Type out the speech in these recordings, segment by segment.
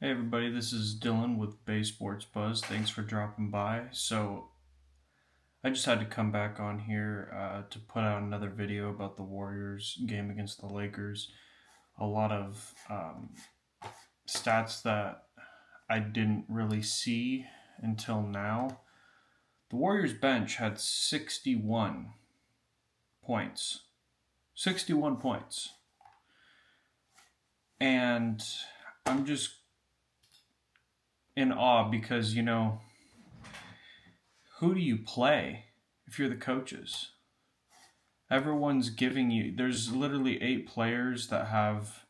Hey everybody, this is Dylan with BaySportsBuzz. Thanks for dropping by. So I just had to come back on here to put out another video about the Warriors game against the Lakers. A lot of stats that I didn't really see until now. The Warriors bench had 61 points. 61 points. And I'm just in awe because, who do you play if you're the coaches? Everyone's giving you, there's literally 8 players that have,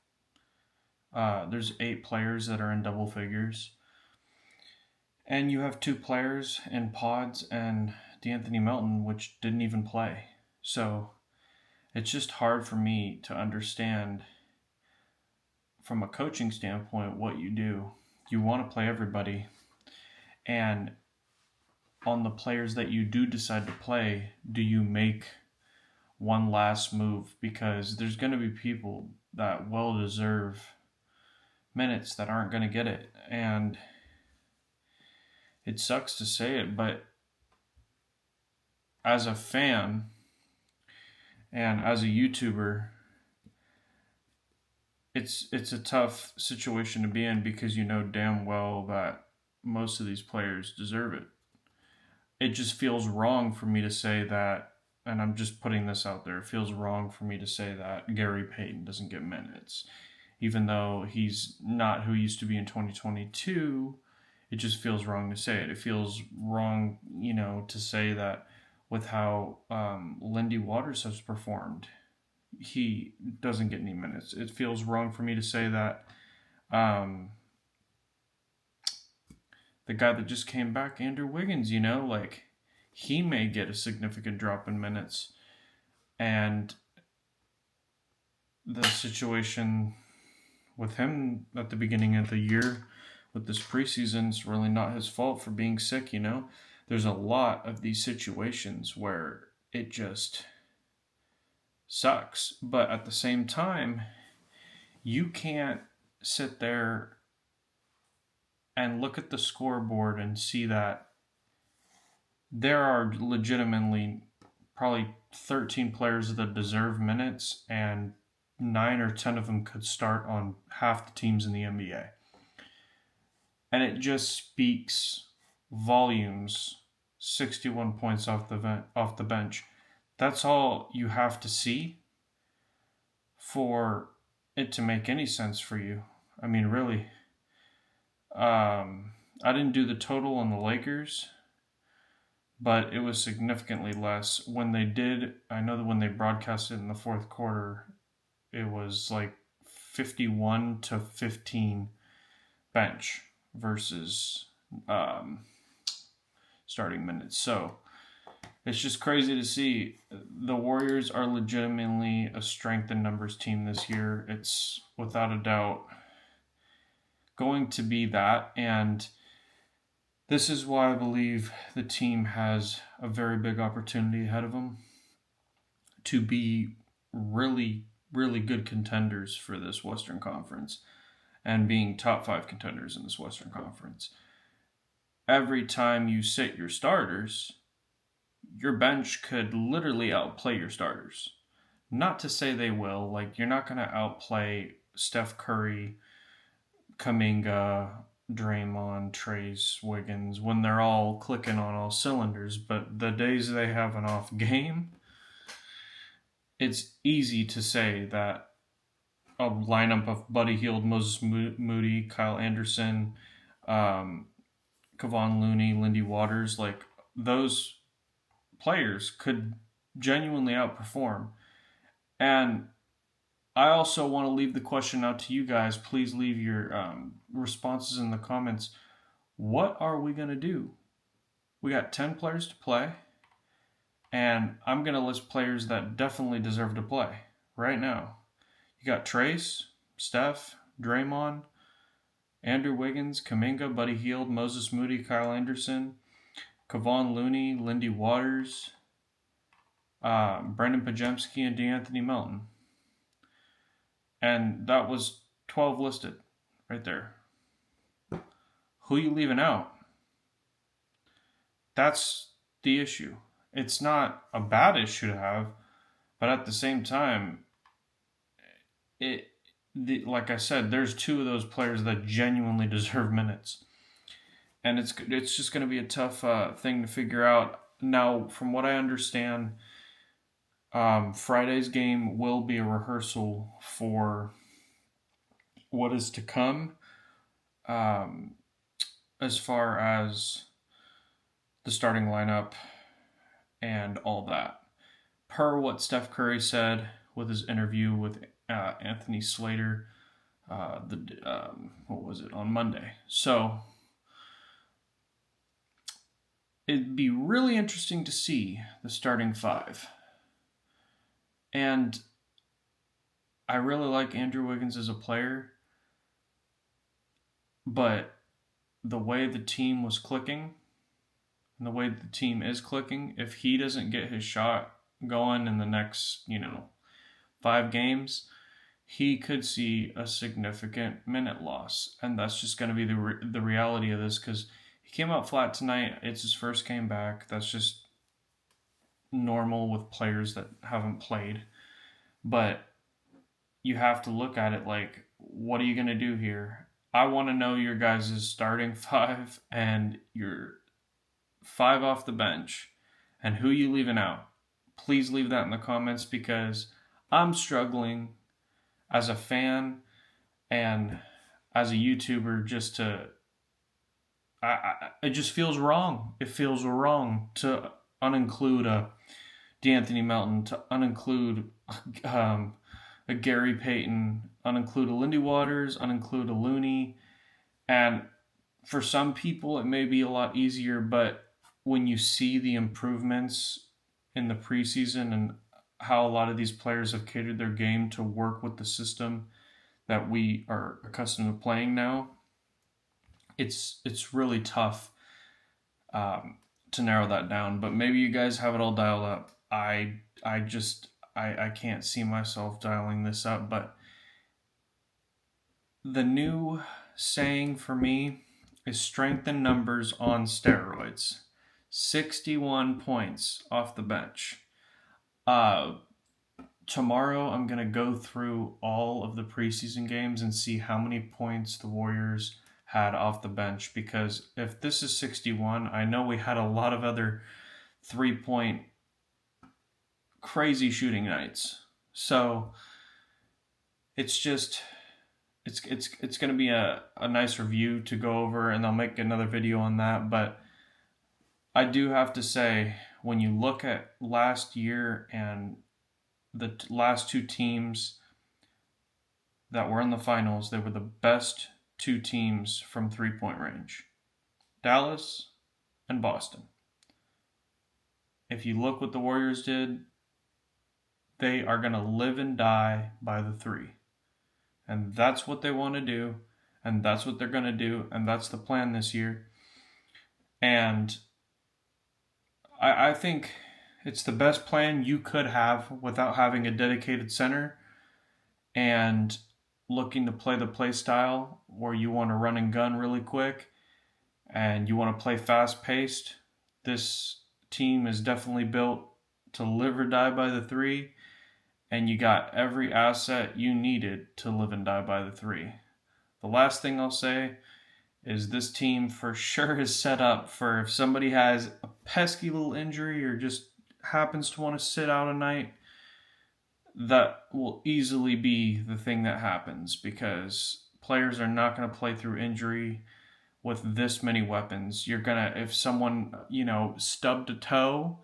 there's 8 players that are in double figures. And you have 2 players in pods and D'Anthony Melton, which didn't even play. So it's just hard for me to understand from a coaching standpoint what you do. You want to play everybody, and on the players that you do decide to play, do you make one last move? Because there's going to be people that well deserve minutes that aren't going to get it, and it sucks to say it, but as a fan and as a YouTuber, it's a tough situation to be in because you know damn well that most of these players deserve it. It just feels wrong for me to say that, and I'm just putting this out there, it feels wrong for me to say that Gary Payton doesn't get minutes. Even though he's not who he used to be in 2022, it just feels wrong to say it. It feels wrong, to say that with how Lindy Waters has performed, he doesn't get any minutes. It feels wrong for me to say that the guy that just came back, Andrew Wiggins, he may get a significant drop in minutes. And the situation with him at the beginning of the year with this preseason is really not his fault for being sick, There's a lot of these situations where it just sucks. But at the same time, you can't sit there and look at the scoreboard and see that there are legitimately probably 13 players that deserve minutes, and 9 or 10 of them could start on half the teams in the NBA. And it just speaks volumes. 61 points off the bench. That's all you have to see for it to make any sense for you. I mean, really. I didn't do the total on the Lakers, but it was significantly less. When they did, I know that when they broadcasted in the fourth quarter, it was like 51-15 bench versus starting minutes. So it's just crazy to see. The Warriors are legitimately a strength in numbers team this year. It's without a doubt going to be that, and this is why I believe the team has a very big opportunity ahead of them to be really, really good contenders for this Western Conference and being top 5 contenders in this Western Conference. Every time you sit your starters, your bench could literally outplay your starters. Not to say they will. Like, you're not going to outplay Steph Curry, Kuminga, Draymond, Trace, Wiggins when they're all clicking on all cylinders. But the days they have an off game, it's easy to say that a lineup of Buddy Hield, Moses Moody, Kyle Anderson, Kevon Looney, Lindy Waters, like those players could genuinely outperform. And I also want to leave the question out to you guys. Please leave your responses in the comments. What are we going to do? We got 10 players to play, and I'm going to list players that definitely deserve to play right now. You got Trace, Steph, Draymond, Andrew Wiggins, Kuminga, Buddy Hield, Moses Moody, Kyle Anderson, Kevon Looney, Lindy Waters, Brendan Pajemski, and D'Anthony Melton. And that was 12 listed right there. who you leaving out? That's the issue. It's not a bad issue to have, but at the same time, like I said, there's two of those players that genuinely deserve minutes, and it's just going to be a tough thing to figure out. Now, from what I understand, Friday's game will be a rehearsal for what is to come, as far as the starting lineup and all that. Per what Steph Curry said with his interview with Anthony Slater, what was it, on Monday. So it'd be really interesting to see the starting five. And I really like Andrew Wiggins as a player, but the way the team was clicking and the way the team is clicking, if he doesn't get his shot going in the next, 5 games, he could see a significant minute loss. And that's just going to be the reality of this, because he came out flat tonight. It's his first game back. That's just normal with players that haven't played. But you have to look at it like, what are you going to do here? I want to know your guys' starting 5 and your 5 off the bench and who you leaving out. Please leave that in the comments, because I'm struggling as a fan and as a YouTuber just to... it just feels wrong. It feels wrong to uninclude a D'Anthony Melton, to uninclude a Gary Payton, uninclude a Lindy Waters, uninclude a Looney. And for some people, it may be a lot easier, but when you see the improvements in the preseason and how a lot of these players have catered their game to work with the system that we are accustomed to playing now, it's really tough to narrow that down. But maybe you guys have it all dialed up. I can't see myself dialing this up. But the new saying for me is strength in numbers on steroids. 61 points off the bench. Tomorrow I'm going to go through all of the preseason games and see how many points the Warriors had off the bench, because if this is 61, I know we had a lot of other 3-point crazy shooting nights. So it's just it's going to be a nice review to go over, and I'll make another video on that. But I do have to say, when you look at last year and the last 2 teams that were in the finals, they were the best 2 teams from 3-point range. Dallas and Boston. If you look what the Warriors did, they are going to live and die by the 3. And that's what they want to do, and that's what they're going to do, and that's the plan this year. And I think it's the best plan you could have without having a dedicated center and looking to play the play style where you want to run and gun really quick and you want to play fast-paced. This team is definitely built to live or die by the 3, and you got every asset you needed to live and die by the 3. The last thing I'll say is this team for sure is set up for, if somebody has a pesky little injury or just happens to want to sit out a night, that will easily be the thing that happens, because players are not going to play through injury with this many weapons. You're going to, if someone, stubbed a toe,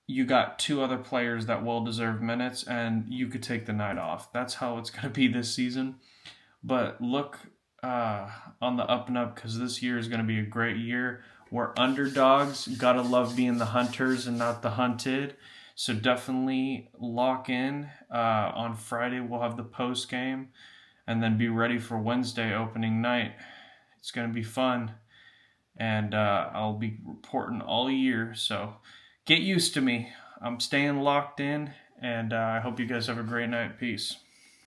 you got 2 other players that will deserve minutes, and you could take the night off. That's how it's going to be this season. But look on the up and up, because this year is going to be a great year. We're underdogs. Gotta love being the hunters and not the hunted. So definitely lock in. On Friday we'll have the post game, and then be ready for Wednesday opening night. It's going to be fun, and I'll be reporting all year. So get used to me. I'm staying locked in, and I hope you guys have a great night. Peace.